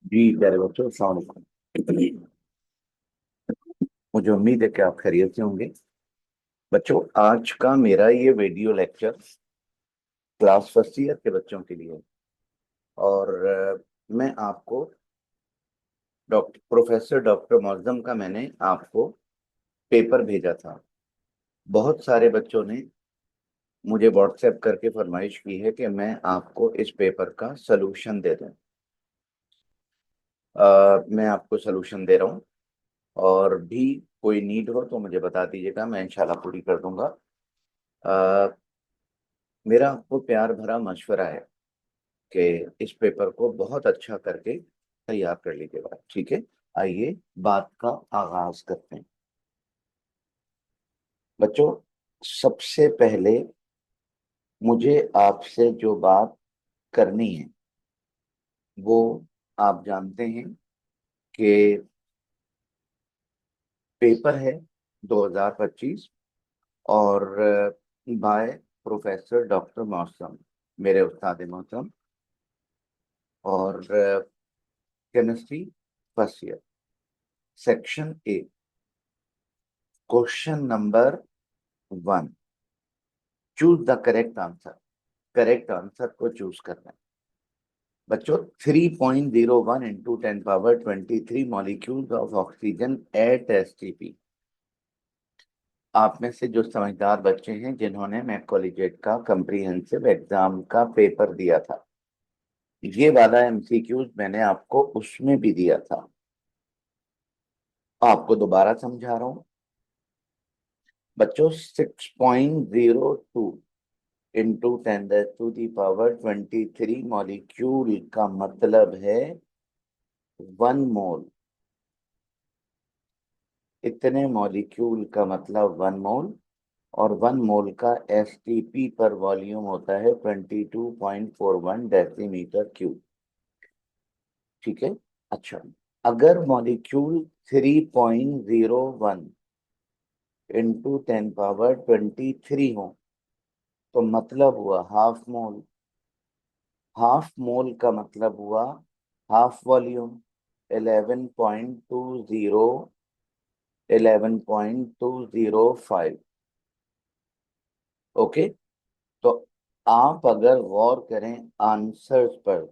जी प्यारे बच्चों, अस्सलाम वालेकुम। मुझे उम्मीद है कि आप खैरियत से होंगे। बच्चों, आज का मेरा ये video lecture class first year के बच्चों के लिए है। और मैं आपको प्रोफेसर डॉक्टर मौजम का मैंने आपको पेपर भेजा था। बहुत सारे बच्चों ने मुझे व्हाट्सएप करके फरमाइश की है कि मैं आपको इस पेपर का सलूशन दे दूं। मैं आपको सलूशन दे रहा हूं, और भी कोई नीड हो तो मुझे बता दीजिएगा, मैं इंशाल्लाह पूरी कर दूंगा। मेरा आपको प्यार भरा मशवरा है कि इस पेपर को बहुत अच्छा करके तैयार कर लीजिएगा। ठीक है, आइए बात का आगाज करते हैं। बच्चों, सबसे पहले मुझे आपसे जो बात करनी है वो, आप जानते हैं कि पेपर है 2025, और बाय प्रोफेसर डॉक्टर मौसम, मेरे उस्ताद मोहतरम, और chemistry first year, section A, question number 1, choose the correct answer. Correct answer को चूज करना है। बच्चों, 3.01 into 10 power 23 molecules of oxygen at STP. आप में से जो समझदार बच्चे हैं जिन्होंने मैं कॉलेजिएट का कंप्रीहेंसिव एग्जाम का पेपर दिया था, ये वाला एमसीक्यूज मैंने आपको उसमें भी दिया था। आपको दोबारा समझा रहा हूं। बच्चों, 6.02 into 10 to the power 23 molecule का मतलब है 1 मोल। इतने मॉलिक्यूल का मतलब 1 मोल, और 1 मोल का एसटीपी पर वॉल्यूम होता है 22.41 डेसीमीटर क्यूब। ठीक है। अच्छा, अगर मॉलिक्यूल 3.01 इंटू 10 पावर 23 हो तो मतलब हुआ हाफ मोल। हाफ मोल का मतलब हुआ हाफ वॉल्यूम, 11.20, 11.205। ओके। तो आप अगर गौर करें आंसर्स पर,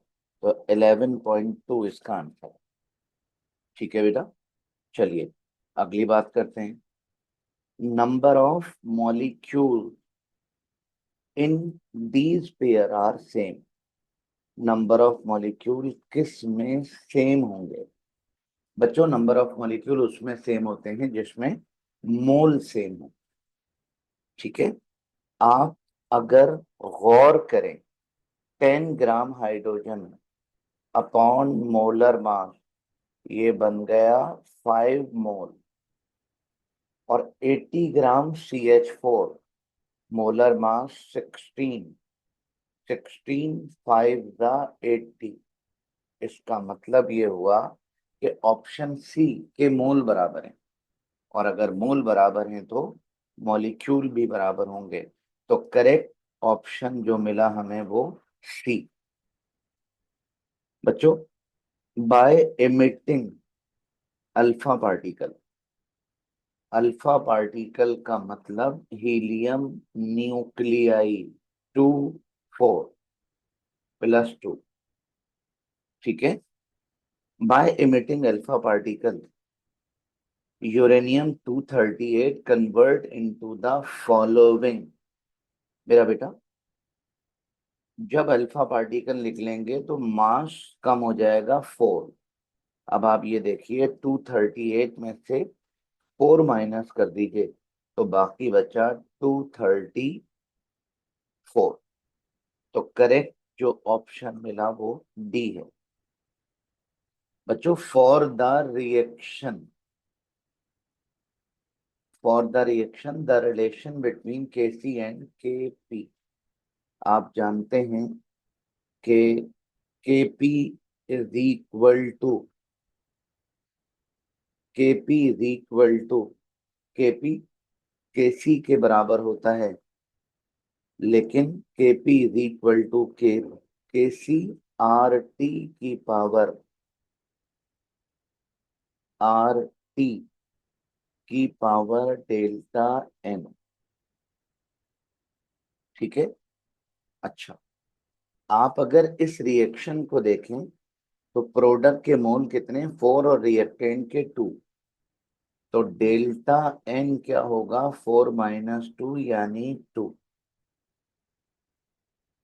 तो 11.2 इसका आंसर है। ठीक है बेटा, चलिए अगली बात करते हैं। Number of molecule in these pair are same. Number of molecule किस में सेम होंगे? बच्चों, नंबर ऑफ मॉलिक्यूल उसमें सेम होते हैं जिसमें मोल सेम हो। ठीक है। आप अगर गौर करें, 10 gram hydrogen upon molar mass, ये बन गया 5 मोल। और 80 ग्राम CH4, मोलर मास 16, 16 5 × 80। इसका मतलब ये हुआ कि ऑप्शन सी के मोल बराबर हैं, और अगर मोल बराबर हैं तो मॉलिक्यूल भी बराबर होंगे। तो करेक्ट ऑप्शन जो मिला हमें वो सी। बच्चों, by emitting alpha particle. Alpha particle का मतलब हीलियम न्यूक्लियाई 2 4 +2। ठीक है। By emitting alpha particle, uranium 238 convert into the following. मेरा बेटा, जब अल्फा पार्टिकल निकलेंगे तो मास कम हो जाएगा 4। अब आप ये देखिए, 238 में से 4 माइनस कर दीजिए तो बाकी बचा 234। तो करेक्ट जो ऑप्शन मिला वो डी है। बच्चों, for the reaction the relation between Kc and Kp। आप जानते हैं कि Kp is equal to Kp is equal to Kp Kc के बराबर होता है, लेकिन Kp is equal to Kc RT की पावर RT की पावर डेल्टा N। ठीक है। अच्छा, आप अगर इस रिएक्शन को देखें तो प्रोडक्ट के मोल कितने, 4 और रिएक्टेंट के 2। तो डेल्टा N क्या होगा, 4 - 2 यानी 2।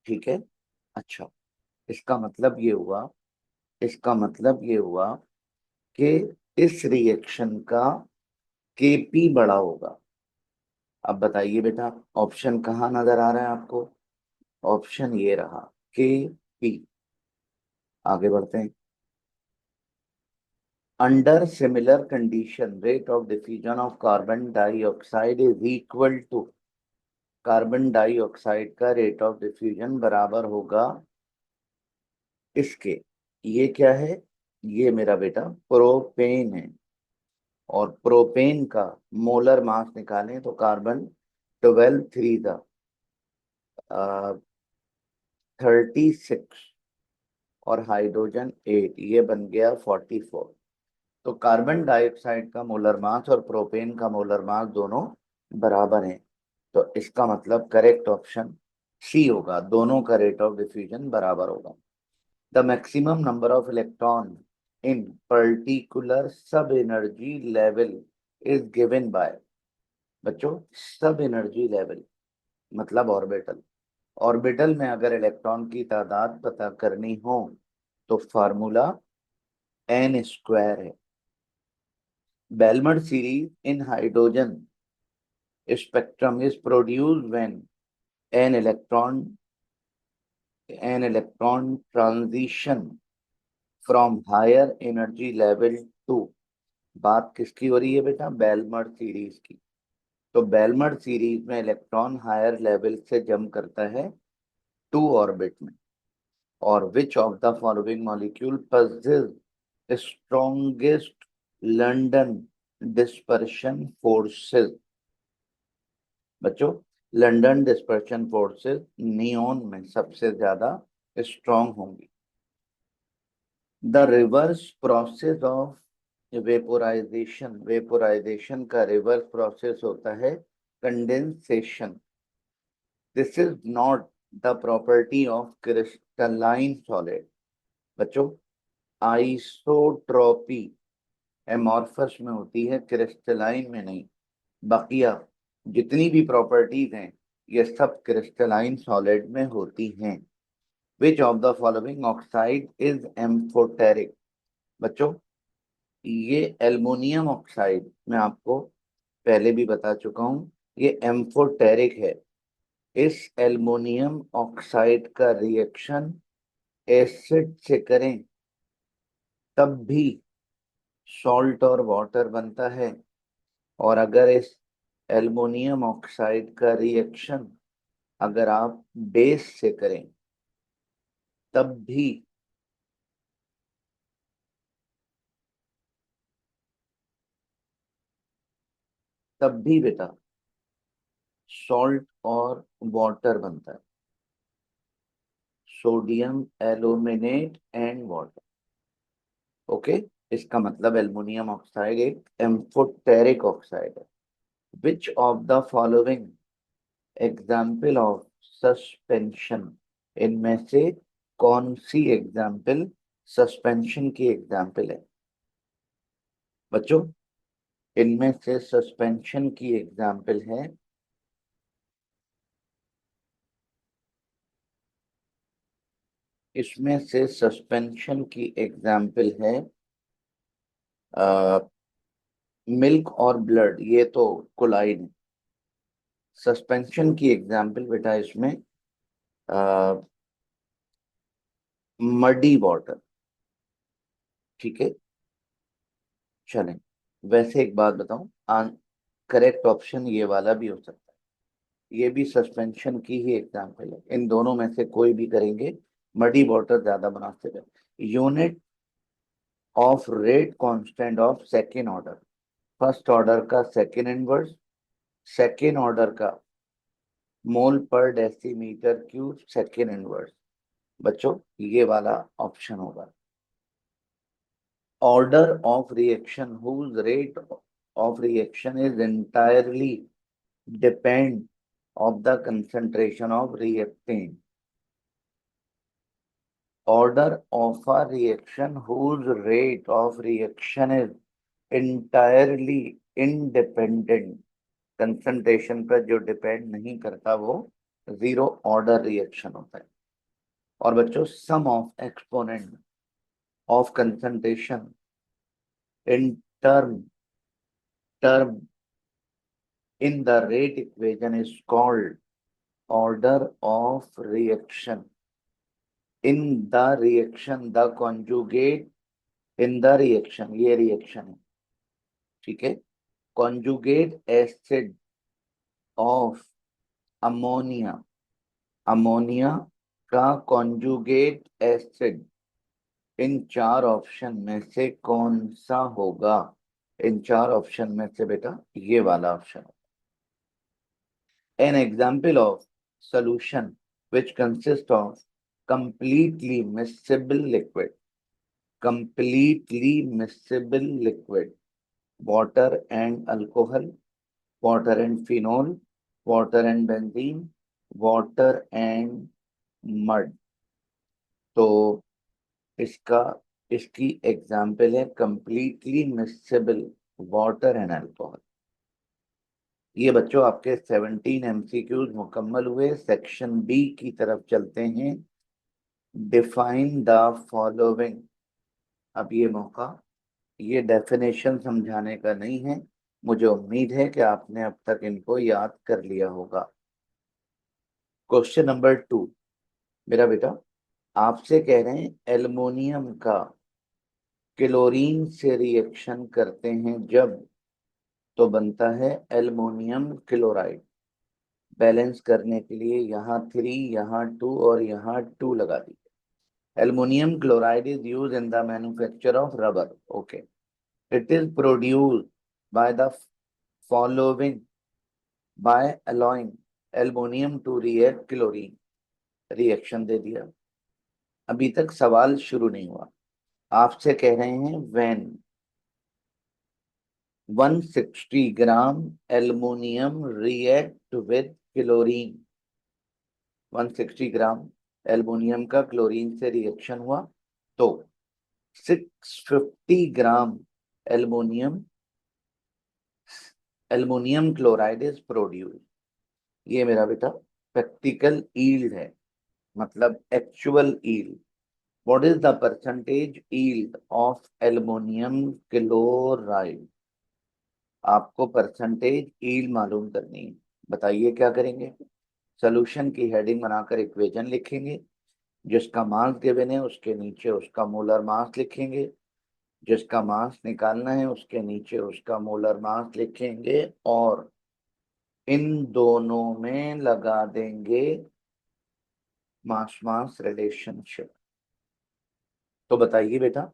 ठीक है। अच्छा, इसका मतलब ये हुआ, इसका मतलब ये हुआ कि इस रिएक्शन का Kp बड़ा होगा। अब बताइए बेटा, ऑप्शन कहाँ नजर आ रहा है आपको, ऑप्शन ये रहा, Kp। आगे बढ़ते हैं। Under similar condition rate of diffusion of carbon dioxide is equal to, carbon dioxide का रेट ऑफ डिफ्यूजन बराबर होगा इसके, ये क्या है, ये मेरा बेटा प्रोपेन है। और प्रोपेन का मोलर मास निकालें तो कार्बन 12 3 36 और हाइड्रोजन 8, ये बन गया 44। तो कार्बन डाइऑक्साइड का मोलर मास और प्रोपेन का मोलर मास दोनों बराबर हैं। तो इसका मतलब करेक्ट ऑप्शन सी होगा, दोनों का रेट ऑफ डिफ्यूजन बराबर होगा। The maximum number of electron in particular sub energy level is given by, बच्चों सब एनर्जी लेवल मतलब ऑर्बिटल। ऑर्बिटल में अगर इलेक्ट्रॉन की तादाद पता करनी हो तो फार्मूला n² है। Balmer series in hydrogen spectrum is produced when an electron transition from higher energy level to, बात किसकी हो रही है बेटा, बेलमर सीरीज की। तो बेलमर सीरीज में इलेक्ट्रॉन हायर लेवल से जंप करता है 2 ऑर्बिट में। और which of the following molecule possess strongest London dispersion forces, बच्चों लंदन डिस्पर्शन फोर्सेस नियोन में सबसे ज्यादा स्ट्रॉन्ग होंगी। The reverse process of vaporisation, vaporisation का रिवर्स प्रोसेस होता है condensation. This is not the property of crystalline solid, बच्चों isotropy amorphous में होती है, क्रिस्टलाइन में नहीं। बाकिया जितनी भी प्रॉपर्टीज हैं ये सब क्रिस्टलाइन सॉलिड में होती हैं। Which of the following oxide is amphoteric, बच्चों ये एल्युमिनियम ऑक्साइड मैं आपको पहले भी बता चुका हूं, ये एम्फोटेरिक है। इस एल्युमिनियम ऑक्साइड का रिएक्शन एसिड से करें तब भी सॉल्ट और वाटर बनता है। और अगर इस एल्युमिनियम ऑक्साइड का रिएक्शन अगर आप बेस से करें तब भी बेटा सॉल्ट और वाटर बनता है, sodium aluminate and water. Okay, इसका मतलब एल्युमिनियम ऑक्साइड एक एम्फोटेरिक ऑक्साइड है। Which of the following example of suspension, इनमें से कौन सी एग्जाम्पल सस्पेंशन की एग्जाम्पल है, बच्चों इनमें से सस्पेंशन की एग्जाम्पल है, इसमें से सस्पेंशन की एग्जाम्पल है मिल्क और ब्लड, ये तो कोलाइड। सस्पेंशन की एग्जाम्पल बेटा इसमें मडी वाटर। ठीक है, चलें। वैसे एक बात बताऊं, करेक्ट ऑप्शन ये वाला भी हो सकता है, ये भी सस्पेंशन की ही एग्जाम्पल है। इन दोनों में से कोई भी करेंगे, मडी वाटर ज्यादा बनाते हैं। Unit of rate constant of second order, first order का सेकेंड इनवर्स, सेकेंड ऑर्डर का मोल पर डेसीमीटर क्यूब सेकेंड इनवर्स, बच्चों ये वाला ऑप्शन होगा। order of reaction whose rate of reaction is entirely depend of the concentration of reactant. Order of a reaction whose rate of reaction is entirely independent, concentration पर जो depend नहीं करता वो zero order reaction होता है। और बच्चों sum of exponent of concentration in term in the rate equation is called order of reaction. In the reaction, the conjugate in the reaction, ये reaction है, ठीक है। conjugate acid of ammonia, ammonia का conjugate acid इन चार option में से कौन सा होगा? इन चार ऑप्शन में से बेटा ये वाला option. An example of solution which consists of completely miscible liquid, water and alcohol, water and phenol, water and benzene, water and mud. तो इसकी एग्जाम्पल है completely mixable water and alcohol. ये बच्चों आपके 17 MCQs मुकम्मल हुए। सेक्शन बी की तरफ चलते हैं। Define the following. अब ये मौका ये डेफिनेशन समझाने का नहीं है, मुझे उम्मीद है कि आपने अब तक इनको याद कर लिया होगा। क्वेश्चन नंबर 2 मेरा बेटा आपसे कह रहे हैं एल्युमिनियम का क्लोरीन से रिएक्शन करते हैं जब, तो बनता है एल्युमिनियम क्लोराइड। बैलेंस करने के लिए यहाँ 3, यहाँ 2 और यहाँ 2 लगा दीजिए। Aluminium chloride is use in the manufacture of rubber. Okay, it is produced by the following by allowing aluminium to react chlorine. Reaction दे दिया, अभी तक सवाल शुरू नहीं हुआ। आपसे कह रहे हैं when 160 gram aluminium react with chlorine, 160 gram aluminium का क्लोरीन से रिएक्शन हुआ तो 650 ग्राम एल्युमिनियम क्लोराइड इज प्रोड्यूस। ये मेरा बेटा प्रैक्टिकल यील्ड है, मतलब actual yield. What is the percentage yield of aluminium chloride? आपको परसेंटेज यील्ड मालूम करनी है। बताइए क्या करेंगे? सॉल्यूशन की हेडिंग बनाकर इक्वेशन लिखेंगे, जिसका मास गिवन है उसके नीचे उसका मोलर मास लिखेंगे, जिसका मास निकालना है उसके नीचे उसका मोलर मास लिखेंगे और इन दोनों में लगा देंगे मास मास रिलेशनशिप। तो बताइए बेटा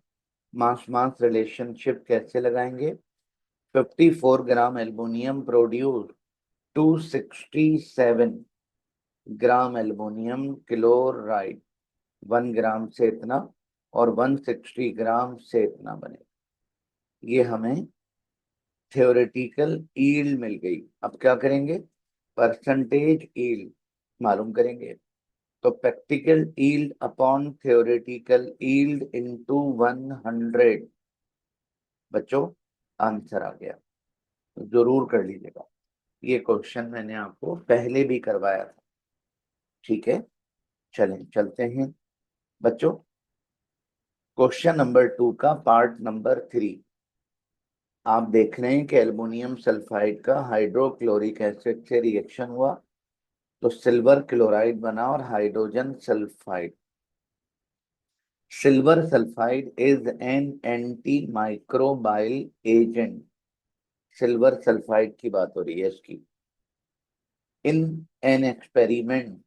मास मास रिलेशनशिप कैसे लगाएंगे? 54 ग्राम एल्युमिनियम प्रोड्यूस 267 ग्राम एल्युमिनियम क्लोराइड, 1 ग्राम से इतना और 160 ग्राम से इतना बने। ये हमें थ्योरेटिकल यील्ड मिल गई। अब क्या करेंगे? परसेंटेज यील्ड मालूम करेंगे। तो practical yield upon theoretical yield into 100। बच्चों आंसर आ गया, जरूर कर लीजिएगा। ये क्वेश्चन मैंने आपको पहले भी करवाया था, ठीक है। चलें चलते हैं बच्चों क्वेश्चन नंबर 2 का पार्ट नंबर 3। आप देख रहे हैं कि एल्युमिनियम सल्फाइड का हाइड्रोक्लोरिक एसिड से रिएक्शन हुआ तो सिल्वर क्लोराइड बना और hydrogen sulphide. Silver sulphide is an anti microbial agent. Silver sulphide की बात हो रही है इसकी। In an experiment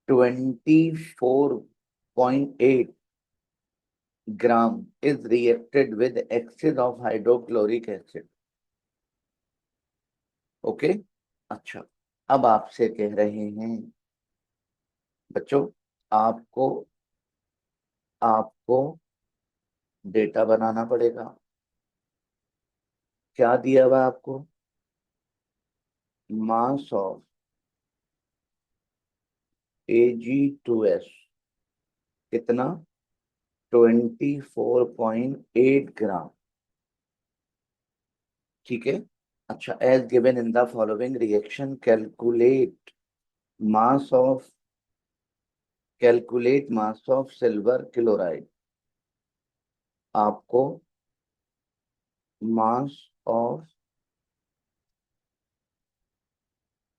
24.8 gram is reacted with excess of hydrochloric acid. Okay, अच्छा अब आपसे कह रहे हैं बच्चों आपको आपको डेटा बनाना पड़ेगा। क्या दिया हुआ है आपको? मास ऑफ Ag2S कितना? 24.8 ग्राम। ठीक है। अच्छा, as given in the following reaction mass of calculate mass of silver chloride. आपको मास ऑफ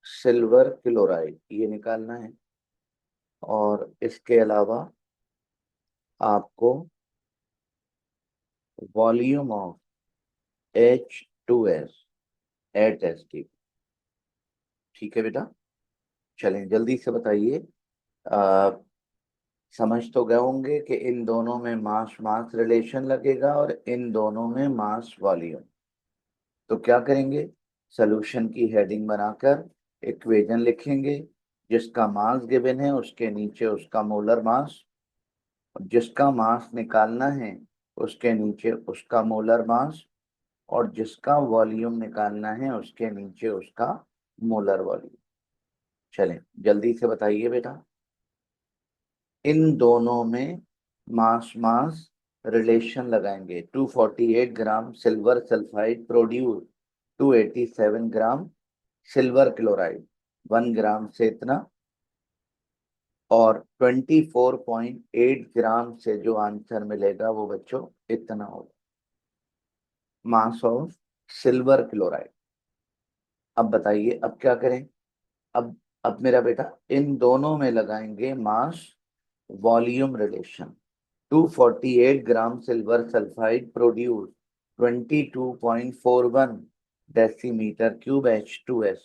सिल्वर क्लोराइड ये निकालना है, और इसके अलावा आपको volume of H2S at S T. ठीक है बेटा, चलें जल्दी से बताइए। आ, समझ तो गए होंगे कि इन दोनों में मास मास रिलेशन लगेगा और इन दोनों में मास वॉल्यूम। तो क्या करेंगे? सॉल्यूशन की हेडिंग बनाकर इक्वेशन लिखेंगे। जिसका मास गिवन है उसके नीचे उसका मोलर मास, और जिसका मास निकालना है उसके नीचे उसका मोलर मास, और जिसका वॉल्यूम निकालना है उसके नीचे उसका मोलर वॉल्यूम। चलें जल्दी से बताइए बेटा। इन दोनों में मास मास रिलेशन लगाएंगे। 248 ग्राम सिल्वर सल्फाइड प्रोड्यूस 287 ग्राम सिल्वर क्लोराइड, 1 ग्राम से इतना, और 24.8 ग्राम से जो आंसर मिलेगा वो बच्चों इतना होगा, मास ऑफ सिल्वर क्लोराइड। अब बताइए अब क्या करें? अब मेरा बेटा इन दोनों में लगाएंगे mass volume relation. 248 gram silver sulphide produce 22.41 decimetre cube H2S,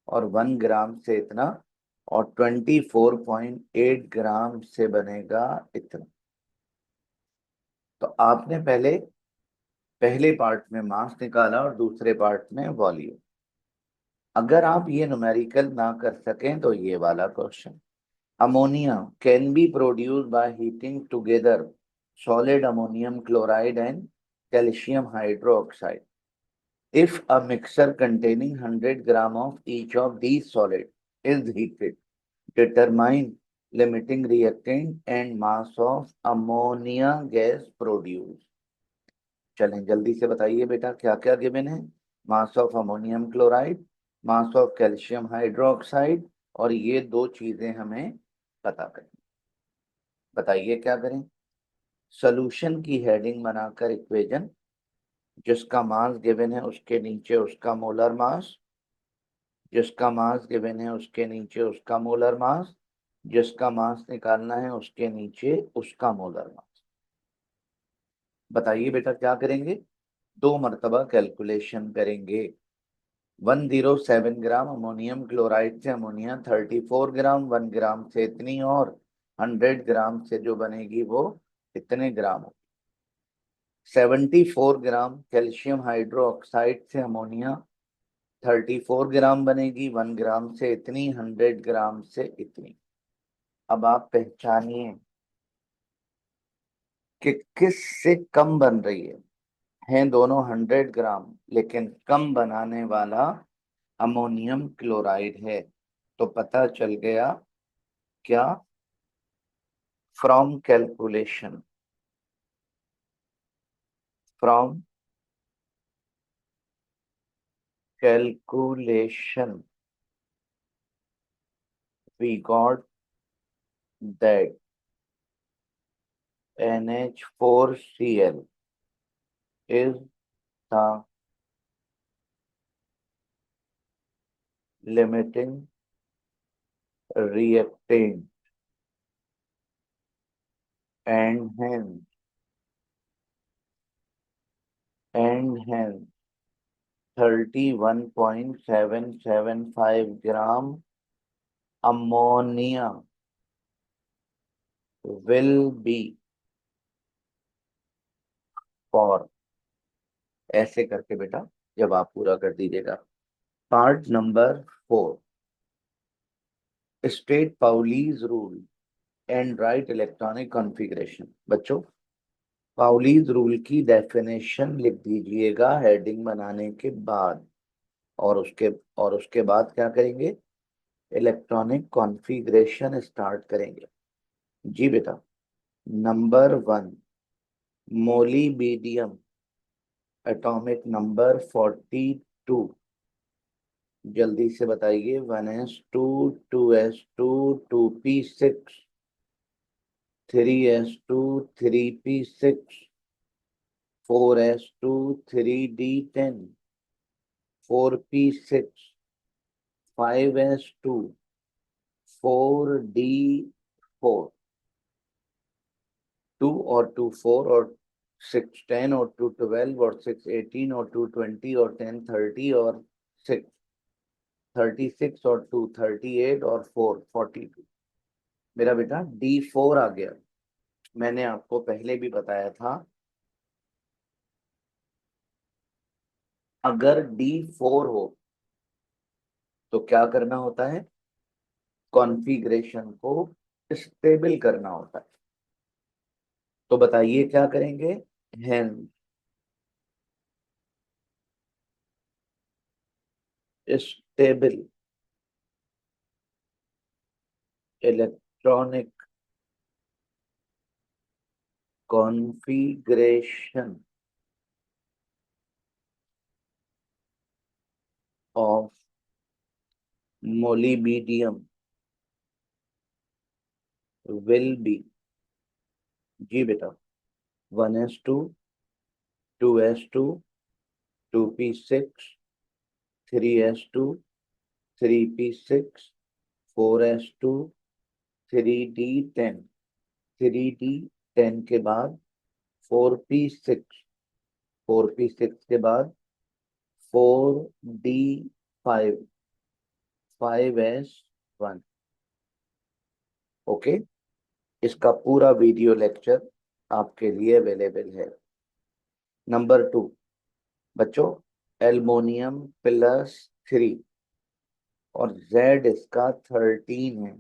और 1 ग्राम से इतना, और 24.8 ग्राम से बनेगा इतना। तो आपने पहले पार्ट में मास निकाला और दूसरे पार्ट में वॉल्यूम। अगर आप ये न्यूमेरिकल ना कर सकें तो ये वाला question. Ammonia can be produce by heating together solid ammonium chloride and calcium hydroxide. If a mixture containing 100 gram of each of these solids is heated, determine limiting reactant and mass of ammonia gas produced. चलें जल्दी से बताइए बेटा क्या क्या given है। Mass of ammonium chloride, mass of calcium hydroxide, और ये दो चीजें हमें पता करनी। बताइए क्या करें? सॉल्यूशन की हेडिंग बनाकर इक्वेशन, जिसका मास गिवन है उसके नीचे उसका मोलर मास, जिसका मास गिवन है उसके नीचे उसका मोलर मास, जिसका मास निकालना है उसके नीचे उसका मोलर मास। बताइए बेटा क्या करेंगे? 2 मरतबा कैलकुलेशन करेंगे। 107 ग्राम अमोनियम क्लोराइड से अमोनिया 34 ग्राम, 1 ग्राम से इतनी, और 100 ग्राम से जो बनेगी वो इतने ग्राम हो। 74 ग्राम कैल्शियम हाइड्रोक्साइड से अमोनिया 34 ग्राम बनेगी, 1 ग्राम से इतनी, 100 ग्राम से इतनी। अब आप पहचानिए कि किस से कम बन रही है दोनों 100 ग्राम, लेकिन कम बनाने वाला अमोनियम क्लोराइड है। तो पता चल गया क्या? From calculation, from calculation we got that NH4Cl is the limiting reactant, and hence 31.775 gram ammonia will be for। ऐसे करके बेटा जब आप पूरा कर दीजिएगा। Part number 4, state Pauli's rule and right electronic configuration. बच्चों पाउलीज रूल की डेफिनेशन लिख दीजिएगा हेडिंग बनाने के बाद, और उसके बाद क्या करेंगे, इलेक्ट्रॉनिक कॉन्फ़िगरेशन स्टार्ट करेंगे। जी बेटा, नंबर 1, मोलिबेडियम, एटॉमिक नंबर 42। जल्दी से बताइए। 1s2, 2s2, 2p6, 3s2, 3p6, 4s2, 3d10, 4p6, 5s2, 4d4, 2 और 2 4 और 6 10 और 2 12 और 6 18 और 2 20 और 10 30 और 6 36 और 2 38 और 4 42। मेरा बेटा D4 आ गया। मैंने आपको पहले भी बताया था, अगर D4 हो तो क्या करना होता है, कॉन्फ़िगरेशन को स्टेबल करना होता है। तो बताइए क्या करेंगे, hence stable electronic configuration of molybdenum will be, जी बेटा, 1s2, 2s2, 2p6, 3s2, 3p6, 4s2, 3d10, 3d10 के बाद 4p6, 4p6 के बाद 4d5, 5s1। ओके, इसका पूरा वीडियो लेक्चर आपके लिए अवेलेबल है। नंबर 2 बच्चों, एल्युमिनियम +3 और Z इसका 13 है,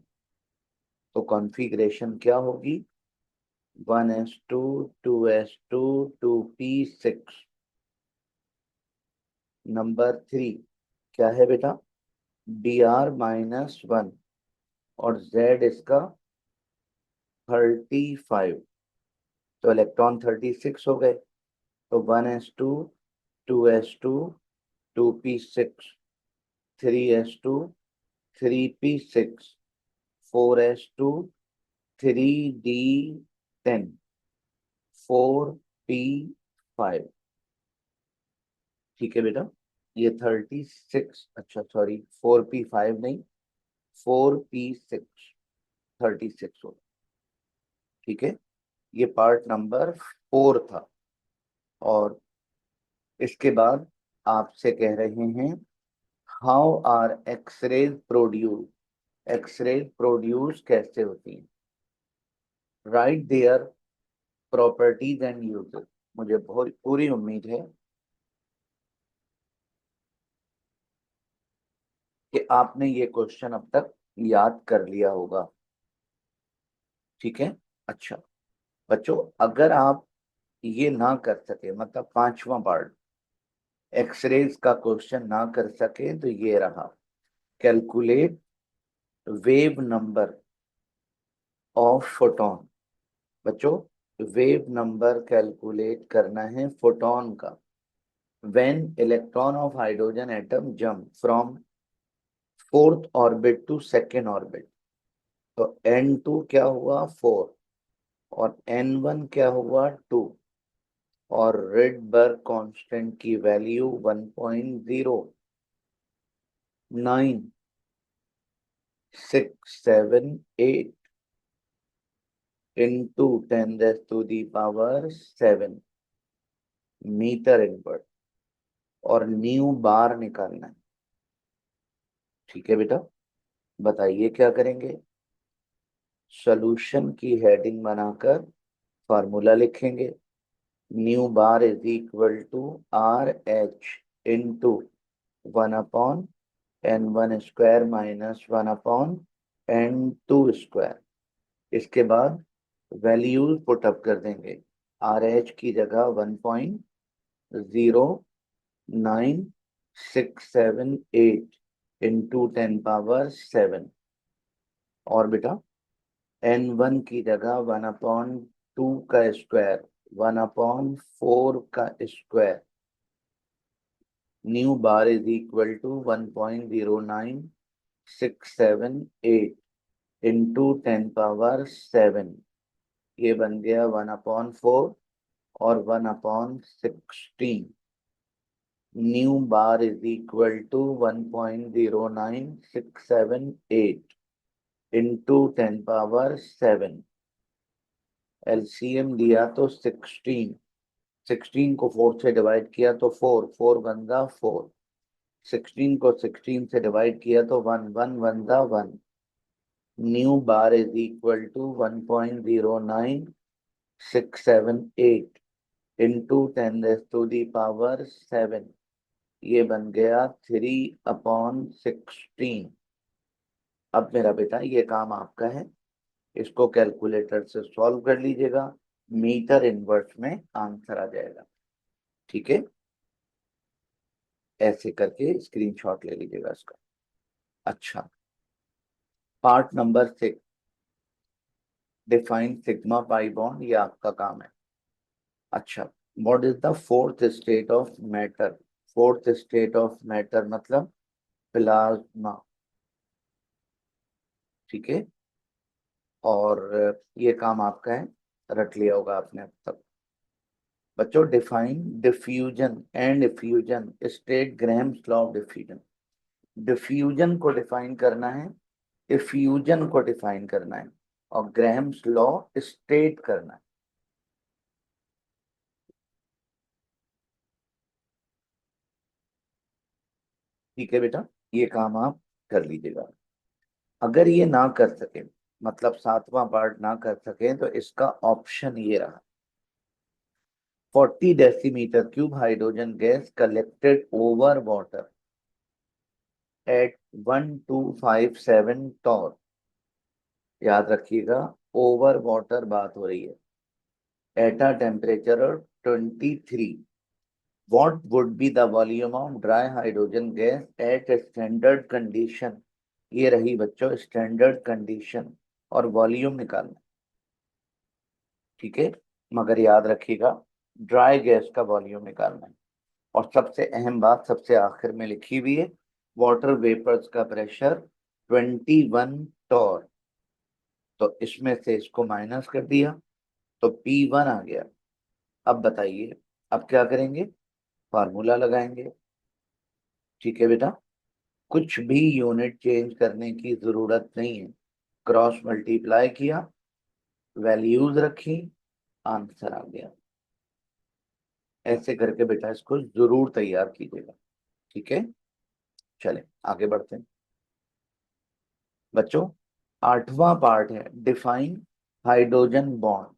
तो कॉन्फ़िगरेशन क्या होगी, 1s2, 2s2, 2p6। नंबर 3 क्या है बेटा, Br-1 और Z इसका 35, तो इलेक्ट्रॉन 36 हो गए। तो 1s2, 2s2, 2p6, 3s2, 3p6, 4s2, 3d10, 4p5। ठीक है बेटा, ये 36, अच्छा सॉरी 4p5 नहीं, 4p6, 36 हो। ठीक है, ये पार्ट नंबर 4 था। और इसके बाद आपसे कह रहे हैं, how are x-rays produce, x-rays produce कैसे होती हैं, write their properties and uses. मुझे बहुत पूरी उम्मीद है कि आपने ये क्वेश्चन अब तक याद कर लिया होगा। ठीक है, अच्छा बच्चों, अगर आप ये ना कर सके, मतलब 5वां पार्ट एक्सरेज का क्वेश्चन ना कर सके, तो ये रहा, calculate wave number of photon. बच्चों, वेव नंबर कैलकुलेट करना है फोटोन का, when electron of hydrogen atom jump from 4th orbit to 2nd orbit. तो N2 क्या हुआ, 4, और N1 क्या हुआ, 2, और रिडबर्ग कांस्टेंट की वैल्यू 1.0967 into 10⁻⁷ मीटर इनवर्ट, और न्यू बार निकालना है। ठीक है बेटा, बताइए क्या करेंगे, सॉल्यूशन की हेडिंग बनाकर फार्मूला लिखेंगे। Nu bar is equal to RH into 1/N1² minus 1/N2²। इसके बाद वैल्यूज पुट अप कर देंगे। RH की जगह 1.09678 इंटू 10 पावर 7। और बेटा N1 की जगह 1/2 का स्क्वायर, 1/4 का square, nu bar is equal to 1.09678 into 10 power 7। ये बन गया 1/4 और 1/16। Nu bar is equal to 1.09678 into 10 power 7। LCM दिया तो 16, 16 को 4 से डिवाइड किया तो 4, 4 बनता 4, 16 को 16 से डिवाइड किया तो 1, 1 बनता 1। Nu bar is equal to 1.09678 into 10 to the power 7। ये बन गया 3/16। अब मेरा बेटा ये काम आपका है, इसको कैलकुलेटर से सॉल्व कर लीजिएगा, मीटर इनवर्स में आंसर आ जाएगा। ठीक है, ऐसे करके स्क्रीनशॉट ले लीजिएगा इसका। अच्छा, part number 6, define sigma pi bond, ये आपका काम है। अच्छा, what is the fourth state of matter? Fourth state of matter मतलब प्लाज्मा। ठीक है, और ये काम आपका है, रट लिया होगा आपने अब तक। बच्चों, define diffusion and effusion state Graham's law of diffusion. Diffusion को डिफाइन करना है, इफ्यूजन को डिफाइन करना है, और ग्राहम्स लॉ स्टेट करना है। ठीक है बेटा, ये काम आप कर लीजिएगा। अगर ये ना कर सके, मतलब 7वां पार्ट ना कर सके, तो इसका ऑप्शन ये रहा, 40 decimetre cube hydrogen gas collected over water at 1257 torr. याद रखिएगा, ओवर वाटर बात हो रही है, at a temperature of 23। What would be the volume of dry hydrogen gas at standard condition? ये रही बच्चों स्टैंडर्ड कंडीशन, और वॉल्यूम निकालना। ठीक है, मगर याद रखिएगा ड्राई गैस का वॉल्यूम निकालना है। और सबसे अहम बात सबसे आखिर में लिखी हुई है, वाटर वेपर्स का प्रेशर 21 टॉर। तो इसमें से इसको माइनस कर दिया तो P1 आ गया। अब बताइए, अब क्या करेंगे? फार्मूला लगाएंगे। ठीक है बेटा, कुछ भी यूनिट चेंज करने की जरूरत नहीं है, क्रॉस मल्टीप्लाई किया, वैल्यूज रखी, आंसर आ गया। ऐसे करके बेटा इसको जरूर तैयार कीजिएगा। ठीक है, चले आगे बढ़ते हैं बच्चों। 8वां पार्ट है define hydrogen bond.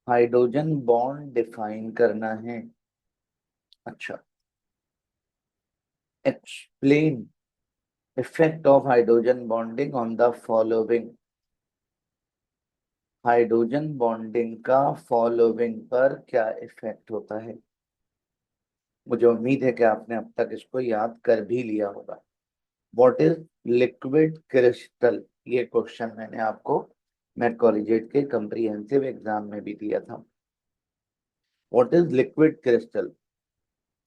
Hydrogen bond define करना है। अच्छा, explain effect of hydrogen bonding on the following. Hydrogen bonding का फॉलोइंग पर क्या इफेक्ट होता है? मुझे उम्मीद है कि आपने अब तक इसको याद कर भी लिया होगा। What is liquid crystal? ये क्वेश्चन मैंने आपको मेट कॉलेजिएट के कंप्रिहेंसिव एग्जाम में भी दिया था। What is liquid crystal?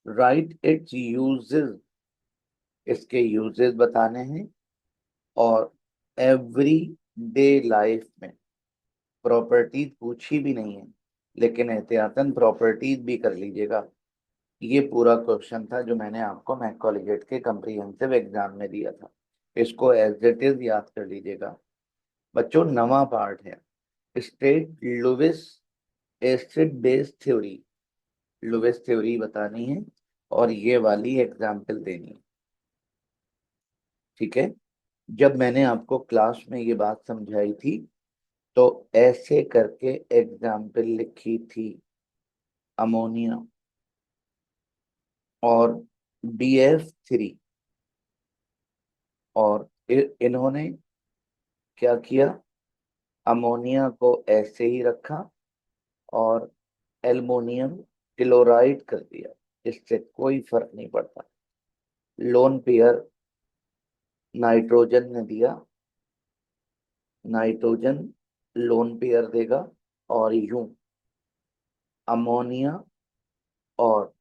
Right it's uses, इसके यूजेस बताने हैं, और एवरी डे लाइफ में प्रॉपर्टीज पूछी भी नहीं है, लेकिन एहतियातन प्रॉपर्टीज भी कर लीजिएगा। ये पूरा क्वेश्चन था जो मैंने आपको मैथ कॉलेजिएट के कंप्रिहेंसिव एग्जाम में दिया था, इसको एज इट इज याद कर लीजिएगा। बच्चों, नवा पार्ट है state Lewis acid base theory. Lewis theory बतानी है और ये वाली एग्जाम्पल देनी है। ठीक है, जब मैंने आपको क्लास में ये बात समझाई थी तो ऐसे करके एग्जाम्पल लिखी थी, अमोनिया और BF3, और इन्होंने क्या किया, अमोनिया को ऐसे ही रखा और एल्युमिनियम क्लोराइड कर दिया, इससे कोई फर्क नहीं पड़ता। लोन पेयर नाइट्रोजन ने दिया, नाइट्रोजन लोन पेयर देगा, और यूं अमोनिया और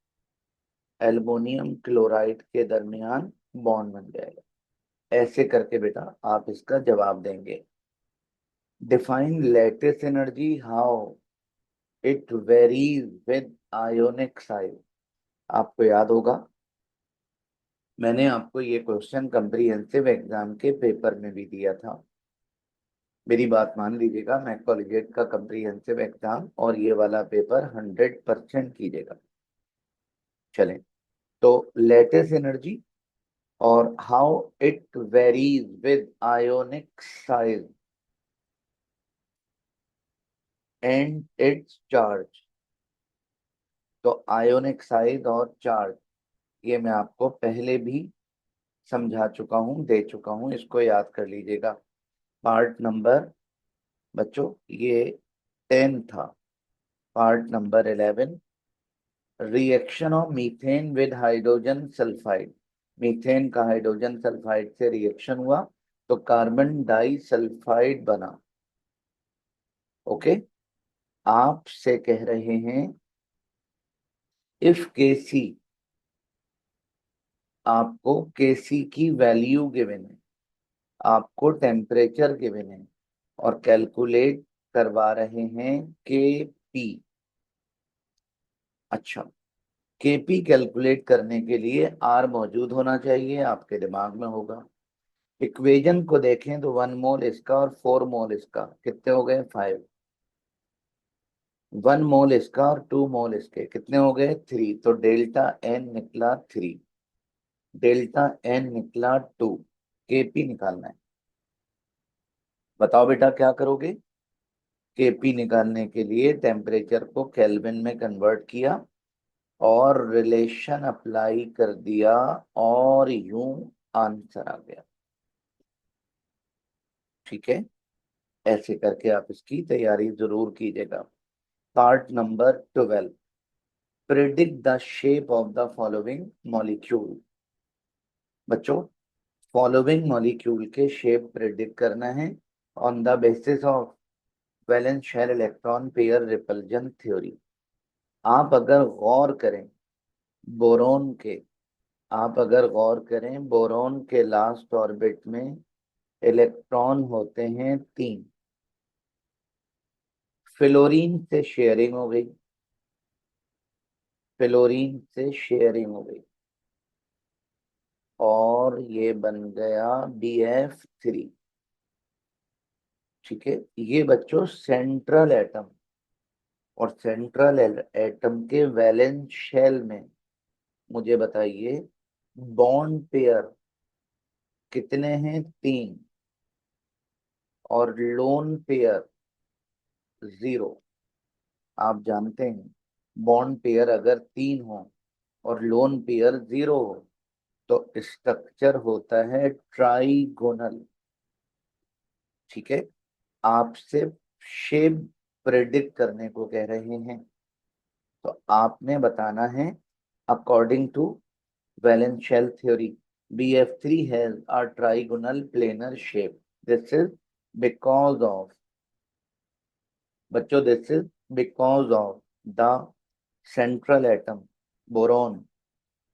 एल्युमिनियम क्लोराइड के दरमियान बॉन्ड बन जाएगा। ऐसे करके बेटा आप इसका जवाब देंगे। Define latest energy, how it varies with ionic size. आपको याद होगा मैंने आपको ये क्वेश्चन कंप्रिहेंसिव एग्जाम के पेपर में भी दिया था। मेरी बात मान लीजिएगा, मैं कॉलेजिएट का कंप्रिहेंसिव एग्जाम और ये वाला पेपर 100% कीजिएगा। चलें, तो लेटेस्ट एनर्जी और how it varies with ionic size and it's charge. तो आयोनिक साइज और चार्ज ये मैं आपको पहले भी समझा चुका हूं, दे चुका हूं, इसको याद कर लीजिएगा। पार्ट नंबर बच्चों ये 10 था। Part number 11, reaction of methane with hydrogen sulphide. Methane का हाइड्रोजन सल्फाइड से रिएक्शन हुआ तो कार्बन डाई सल्फाइड बना। ओके, आपसे कह रहे हैं इफ केसी, आपको केसी की वैल्यू गिवन है, आपको टेम्परेचर गिवन है और कैलकुलेट करवा रहे हैं के पी। अच्छा, केपी कैलकुलेट करने के लिए आर मौजूद होना चाहिए, आपके दिमाग में होगा। इक्वेशन को देखें तो 1 मोल इसका और 4 मोल इसका, कितने हो गए 5। 1 मोल इसका और 2 मोल इसके, कितने हो गए 3। तो डेल्टा एन निकला 3, डेल्टा एन निकला 2। केपी निकालना है। बताओ बेटा क्या करोगे। केपी निकालने के लिए टेम्परेचर को केल्विन में कन्वर्ट किया और रिलेशन अप्लाई कर दिया और यूं आंसर आ गया। ठीक है, ऐसे करके आप इसकी तैयारी जरूर कीजिएगा। Part number 12, predict the shape of the following molecule. बच्चों फॉलोइंग मॉलिक्यूल के शेप प्रिडिक्ट करना है on the basis of valence shell electron pair repulsion theory. आप अगर गौर करें बोरोन के, आप अगर गौर करें बोरोन के लास्ट ऑर्बिट में इलेक्ट्रॉन होते हैं 3। फ्लोरीन से शेयरिंग हो गई, फ्लोरीन से शेयरिंग हो गई और ये बन गया BF3। ठीक है, ये बच्चों सेंट्रल एटम, और सेंट्रल एटम के वैलेंस शेल में मुझे बताइए बॉन्ड पेयर कितने हैं 3 और लोन पेयर 0। आप जानते हैं बॉन्ड पेयर अगर 3 हो और लोन पेयर 0 हो तो स्ट्रक्चर होता है ट्राइगोनल। ठीक है, आपसे शेप प्रेडिक्ट करने को कह रहे हैं तो आपने बताना है according to valence shell theory BF3 has a trigonal planar shape. This is because of, बच्चों this is because of the central atom boron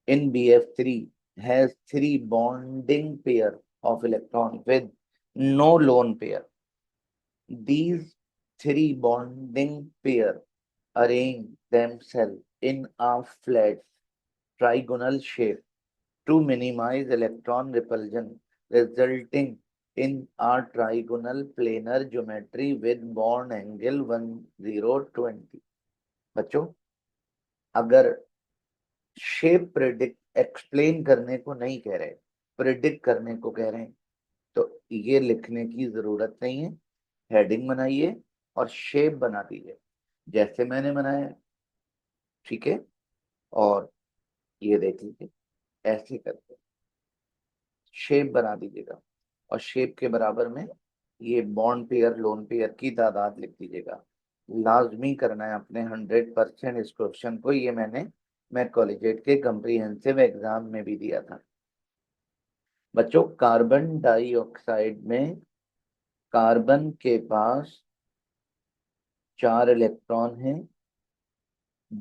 in BF3 has 3 bonding pair of electron with no lone pair. These 3 bonding pair arrange themselves in a flat trigonal shape to minimize electron repulsion, resulting in a trigonal planar geometry with bond angle 1020। बच्चों अगर shape predict explain करने को नहीं कह रहे, predict करने को कह रहे हैं तो ये लिखने की जरूरत नहीं है। हेडिंग बनाइए और शेप बना दीजिए जैसे मैंने बनाया। ठीक है, और ये देख लीजिए ऐसे करके शेप बना दीजिएगा और शेप के बराबर में ये बॉन्ड पेयर लोन पेयर की तादाद लिख दीजिएगा। लाजमी करना है अपने 100% इस क्वेश्चन को। ये मैं कॉलेजिएट के कम्प्रीहेंसिव एग्जाम में भी दिया था बच्चों। कार्बन डाइऑक्साइड में कार्बन के पास 4 इलेक्ट्रॉन हैं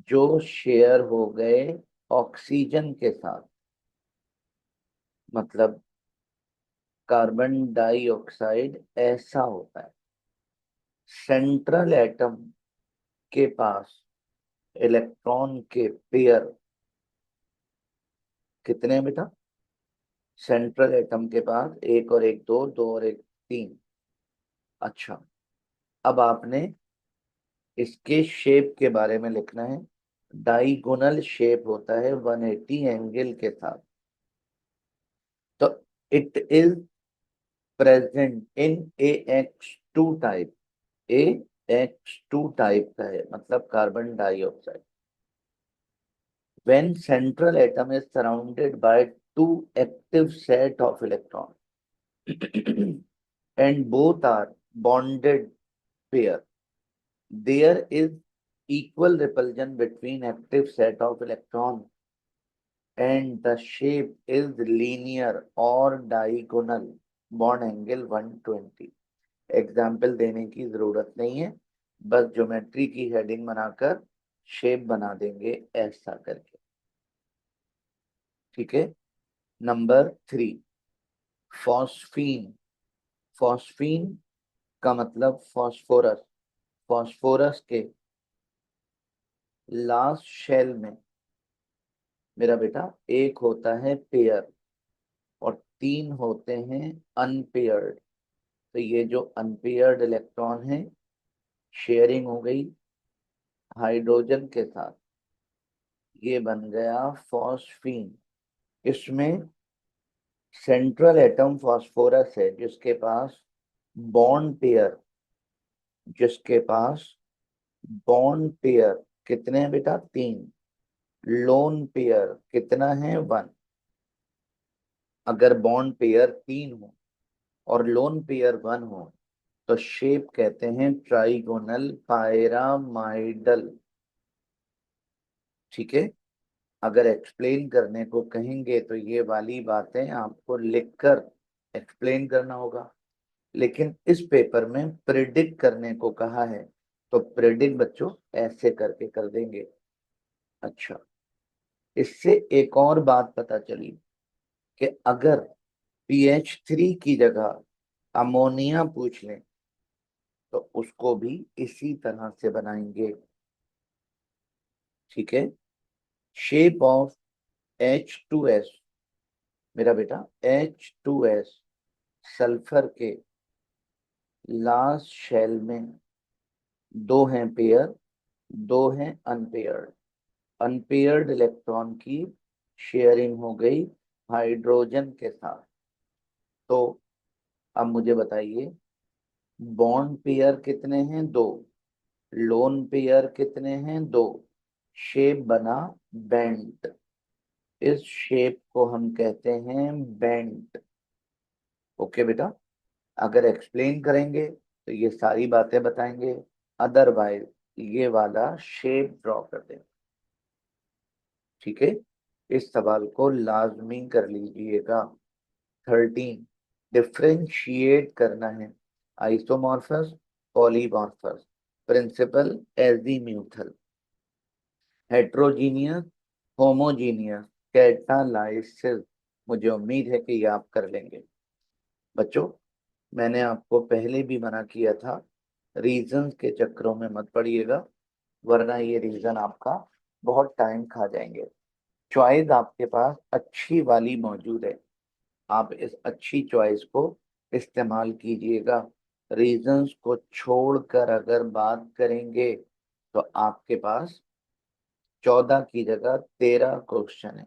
जो शेयर हो गए ऑक्सीजन के साथ। मतलब कार्बन डाइऑक्साइड ऐसा होता है, सेंट्रल एटम के पास इलेक्ट्रॉन के पेयर कितने हैं बेटा? सेंट्रल एटम के पास एक और एक दो, दो और एक तीन। अच्छा, अब आपने इसके शेप के बारे में लिखना है। डाइगोनल शेप होता है 180 एंगल के साथ। तो it is present in AX2 type. AX2 type का है, मतलब carbon dioxide. when central atom is surrounded by two active set of electrons and both are bonded pair, there is equal repulsion between active set of electrons and the shape is linear or diagonal, bond angle 120। Example देने की जरूरत नहीं है, बस geometry की heading बनाकर shape बना देंगे ऐसा करके। ठीक है। Number 3, phosphine. फॉस्फीन का मतलब फॉस्फोरस। फॉस्फोरस के लास्ट शेल में मेरा बेटा एक होता है पेयर और 3 होते हैं अनपेयर्ड। तो ये जो अनपेयर्ड इलेक्ट्रॉन है, शेयरिंग हो गई हाइड्रोजन के साथ, ये बन गया फॉस्फीन। इसमें सेंट्रल एटम फॉस्फोरस है जिसके पास बॉन्ड पेयर कितने हैं बेटा? 3। लोन पेयर कितना है? 1। अगर बॉन्ड पेयर 3 हो और लोन पेयर 1 हो तो शेप कहते हैं ट्राइगोनल पायरामाइडल। ठीक है। अगर एक्सप्लेन करने को कहेंगे तो ये वाली बातें आपको लिखकर एक्सप्लेन करना होगा, लेकिन इस पेपर में प्रिडिक्ट करने को कहा है तो प्रिडिक्ट बच्चों ऐसे करके कर देंगे। अच्छा, इससे एक और बात पता चली कि अगर PH3 की जगह अमोनिया पूछ लें तो उसको भी इसी तरह से बनाएंगे। ठीक है। शेप ऑफ H2S मेरा बेटा, H2S सल्फर के लास्ट शेल में 2 हैं पेयर, 2 हैं अनपेयर्ड। अनपेयर्ड इलेक्ट्रॉन की शेयरिंग हो गई हाइड्रोजन के साथ। तो अब मुझे बताइए, बॉन्ड पेयर कितने हैं? 2। लोन पेयर कितने हैं? 2। शेप बना बेंट। इस शेप को हम कहते हैं बेंट। ओके बेटा। अगर एक्सप्लेन करेंगे तो ये सारी बातें बताएंगे, अदरवाइज ये वाला शेप ड्रॉ कर देंगे। ठीक है। इस सवाल को लाजमी कर लीजिएगा। 13, डिफ्रेंशिएट करना है isomorphous polymorphous, principal azimuthal, heterogeneous homogeneous, catalysis. मुझे उम्मीद है कि ये आप कर लेंगे बच्चों। मैंने आपको पहले भी मना किया था, रीजंस के चक्करों में मत पड़िएगा, वरना ये रीजन आपका बहुत टाइम खा जाएंगे। चॉइस आपके पास अच्छी वाली मौजूद है, आप इस अच्छी चॉइस को इस्तेमाल कीजिएगा। रीजंस को छोड़कर अगर बात करेंगे तो आपके पास 14 की जगह 13 क्वेश्चन है।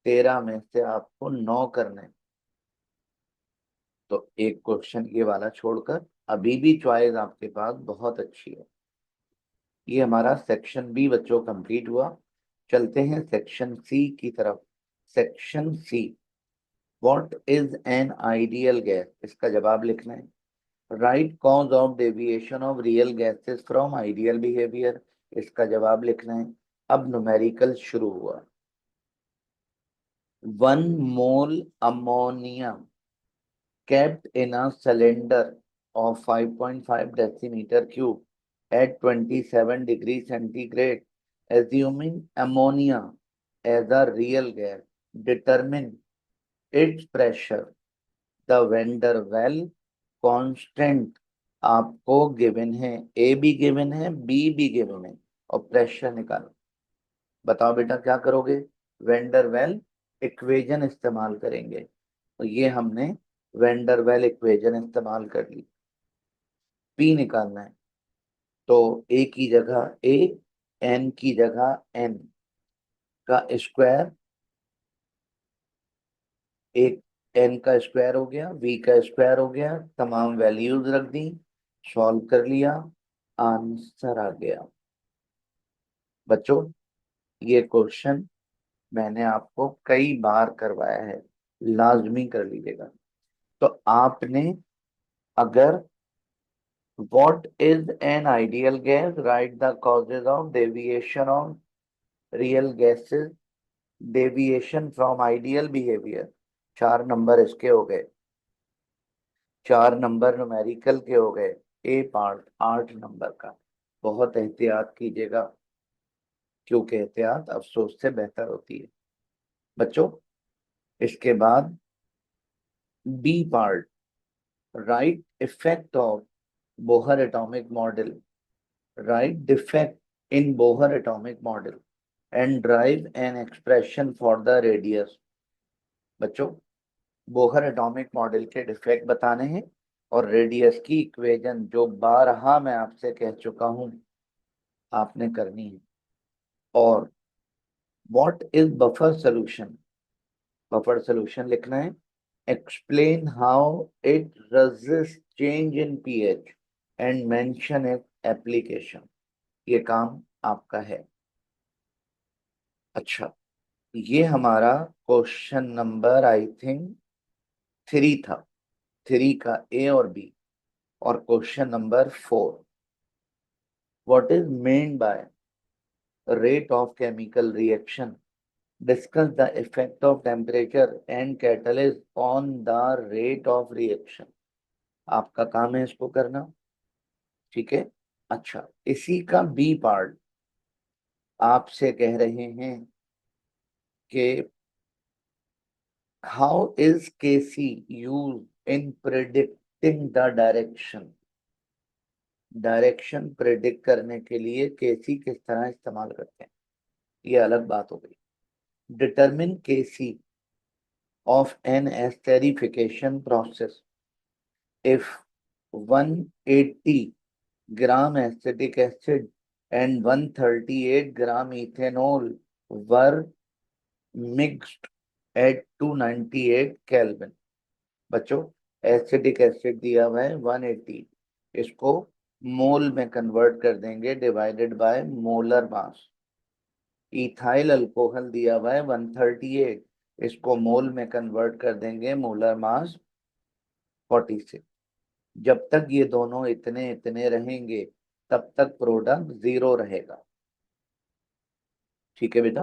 13 में से आपको 9 करने हैं। तो एक क्वेश्चन ये वाला छोड़कर अभी भी चॉइस आपके पास बहुत अच्छी है। ये हमारा सेक्शन बी बच्चों कंप्लीट हुआ। चलते हैं सेक्शन सी की तरफ। Section C, what is an ideal gas? इसका जवाब लिखना है। Write cause of deviation of real gases from ideal behaviour, इसका जवाब लिखना है। अब न्यूमेरिकल शुरू हुआ। 1 mole ammonia kept in a cylinder of 5.5 decimeter cube at 27 degrees centigrade, assuming ammonia as a real gas, determine its pressure। The van der Waal constant आपको given है, ए भी गिवन है, बी भी गिवन है, और pressure निकालो। बताओ बेटा क्या करोगे? वेंडर वेल इक्वेशन इस्तेमाल करेंगे। तो ये हमने वेंडर वेल इक्वेशन इस्तेमाल कर ली। पी निकालना है, तो ए की जगह ए, एन की जगह एन का स्क्वायर, एक एन का स्क्वायर हो गया, वी का स्क्वायर हो गया, तमाम वैल्यूज रख दी, सॉल्व कर लिया, आंसर आ गया। बच्चों ये क्वेश्चन मैंने आपको कई बार करवाया है, लाजमी कर लीजिएगा। तो आपने अगर what is an ideal gas, write the causes of deviation of real gases, deviation from ideal behavior। 4 number इसके हो गए, 4 नंबर न्यूमेरिकल के हो गए, ए पार्ट 8 नंबर का। बहुत एहतियात कीजिएगा, क्योंकि एहतियात अफसोस से बेहतर होती है। बच्चों इसके बाद B part, write effect of Bohr atomic model, write defect in Bohr atomic model and drive an expression for the radius. बच्चों बोहर एटॉमिक मॉडल के डिफेक्ट बताने हैं और रेडियस की इक्वेशन जो बारहा मैं आपसे कह चुका हूं आपने करनी है। और what is buffer solution, buffer solution लिखना है। Explain how it resist change in pH and mention it application. ये काम आपका है। अच्छा ये हमारा क्वेश्चन नंबर आई थिंक 3 था, 3 का ए और बी। और question number 4, what is mean by rate of chemical reaction, discuss the effect of temperature and catalyst on the rate of reaction। आपका काम है इसको करना, ठीक है। अच्छा इसी का बी पार्ट आपसे कह रहे हैं कि how is KC use in predicting the direction, direction predict करने के लिए केसी किस तरह इस्तेमाल करते हैं, ये अलग बात हो गई। Determine KC of an esterification process if 180 gram acetic acid and 138 gram ethanol were mixed at 298 Kelvin। बच्चों एसिडिक एसिड दिया हुआ है 180, इसको मोल में कन्वर्ट कर देंगे divided by molar mass. Ethyl alcohol दिया हुआ है 138, इसको मोल में कन्वर्ट कर देंगे मोलर मास 46। जब तक ये दोनों इतने इतने रहेंगे तब तक प्रोडक्ट 0 रहेगा। ठीक है बेटा।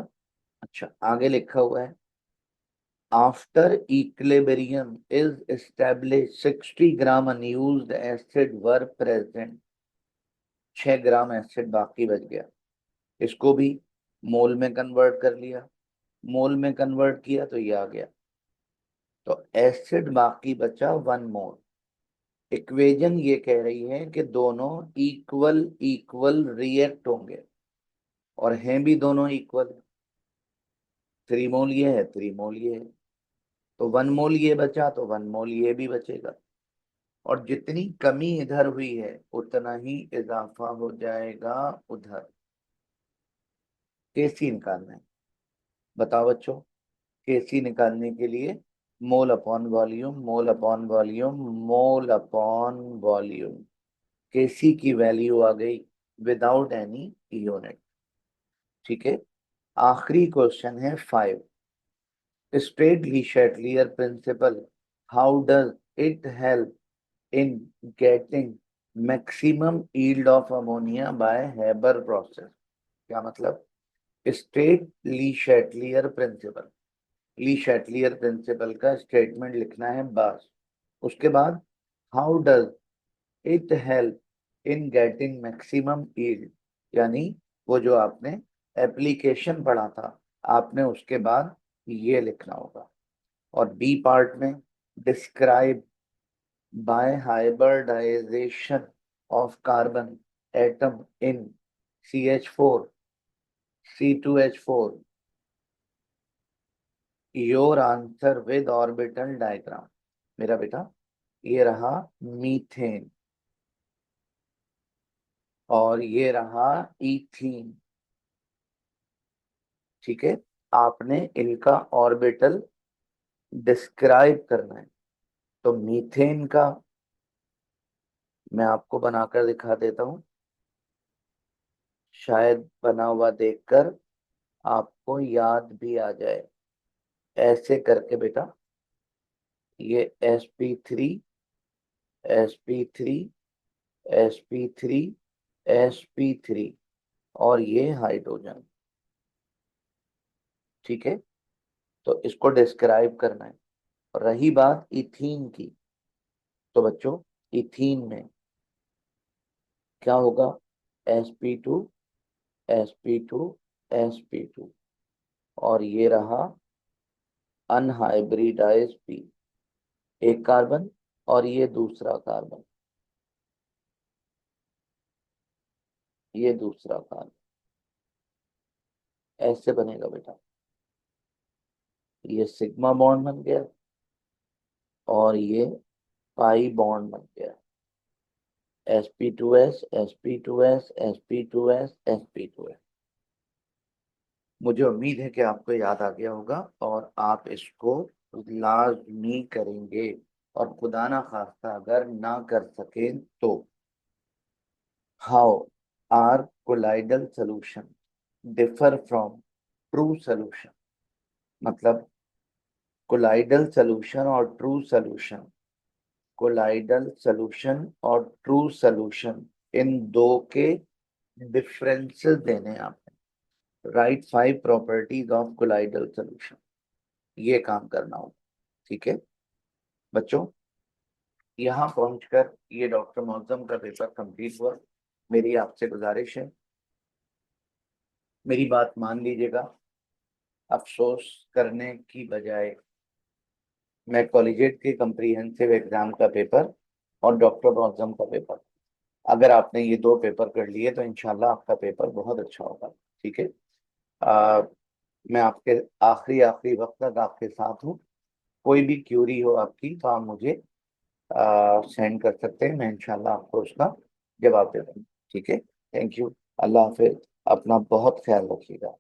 अच्छा आगे लिखा हुआ है after equilibrium is establish 60 gram unused acid were present, 6 gram acid बाकी बच गया, इसको भी मोल में कन्वर्ट कर लिया, मोल में कन्वर्ट किया तो ये आ गया, तो एसिड बाकी बचा 1 मोल। इक्वेशन ये कह रही है कि दोनों इक्वल इक्वल रिएक्ट होंगे, और हैं भी दोनों इक्वल। 3 मोल ये है, 3 मोल ये है, तो 1 मोल ये बचा तो 1 मोल ये भी बचेगा। और जितनी कमी इधर हुई है उतना ही इजाफा हो जाएगा उधर। केसी निकालना है। बताओ बच्चों केसी निकालने के लिए mole upon volume, mole upon volume, mole upon volume. KC की वैल्यू आ गई विदाउट एनी यूनिट। ठीक है। आखिरी क्वेश्चन है 5, state Le Chatelier principle, how does it help in getting maximum yield of ammonia by Haber process। क्या मतलब? State ली शैटलियर principal. ली शैटलियर principal का statement लिखना है बस। उसके बाद how does it help in getting maximum yield, यानी वो जो आपने एप्लीकेशन पढ़ा था, आपने उसके बाद ये लिखना होगा। और बी पार्ट में describe by hybridisation of carbon atom in CH4 C2H4 your answer with orbital diagram. मेरा बेटा ये रहा मीथेन और ये रहा इथीन। ठीक है, आपने इनका ऑर्बिटल डिस्क्राइब करना है। तो मीथेन का मैं आपको बनाकर दिखा देता हूं, शायद बना हुआ देखकर आपको याद भी आ जाए। ऐसे करके बेटा, ये sp3 sp3 sp3 sp3 और ये हाइड्रोजन। ठीक है, तो इसको डिस्क्राइब करना है। और रही बात इथीन की, तो बच्चों इथीन में क्या होगा? sp2 sp2 sp2 और ये रहा अनहाइब्रिडाइज पी, एक कार्बन और ये दूसरा कार्बन, ये दूसरा कार्बन। ऐसे बनेगा बेटा, ये सिग्मा बॉन्ड बन गया और ये पाई बॉन्ड बन गया। sp2s sp2s sp2s sp2s। मुझे उम्मीद है कि आपको याद आ गया होगा और आप इसको लाजमी करेंगे। और खुदा ना खास्ता अगर ना कर सके तो how are colloidal solution differ from true solution. मतलब कोलाइडल सोल्यूशन और ट्रू सोल्यूशन, कोलाइडल सोल्यूशन और ट्रू सोल्यूशन, इन दो के डिफरेंसेस देने हैं आपने। Write 5 properties of colloidal solution, ये काम करना होगा। ठीक है बच्चों, यहाँ पहुंचकर ये डॉक्टर मौजम का पेपर कंप्लीट हुआ। मेरी आपसे गुजारिश है, मेरी बात मान लीजिएगा। अफसोस करने की बजाय मैं कॉलेजिएट के कम्प्रीहेंसिव एग्जाम का पेपर और डॉक्टर मौजम का पेपर, अगर आपने ये दो पेपर कर लिए तो इंशाल्लाह आपका पेपर बहुत अच्छा होगा। ठीक है, आ, मैं आपके आखिरी आखिरी वक्त तक आपके साथ हूँ। कोई भी क्यूरी हो आपकी तो आप मुझे सेंड कर सकते हैं, मैं इंशाल्लाह आपको उसका जवाब दे दूँगा। ठीक है, थैंक यू, अल्लाह हाफिज, अपना बहुत ख्याल रखिएगा।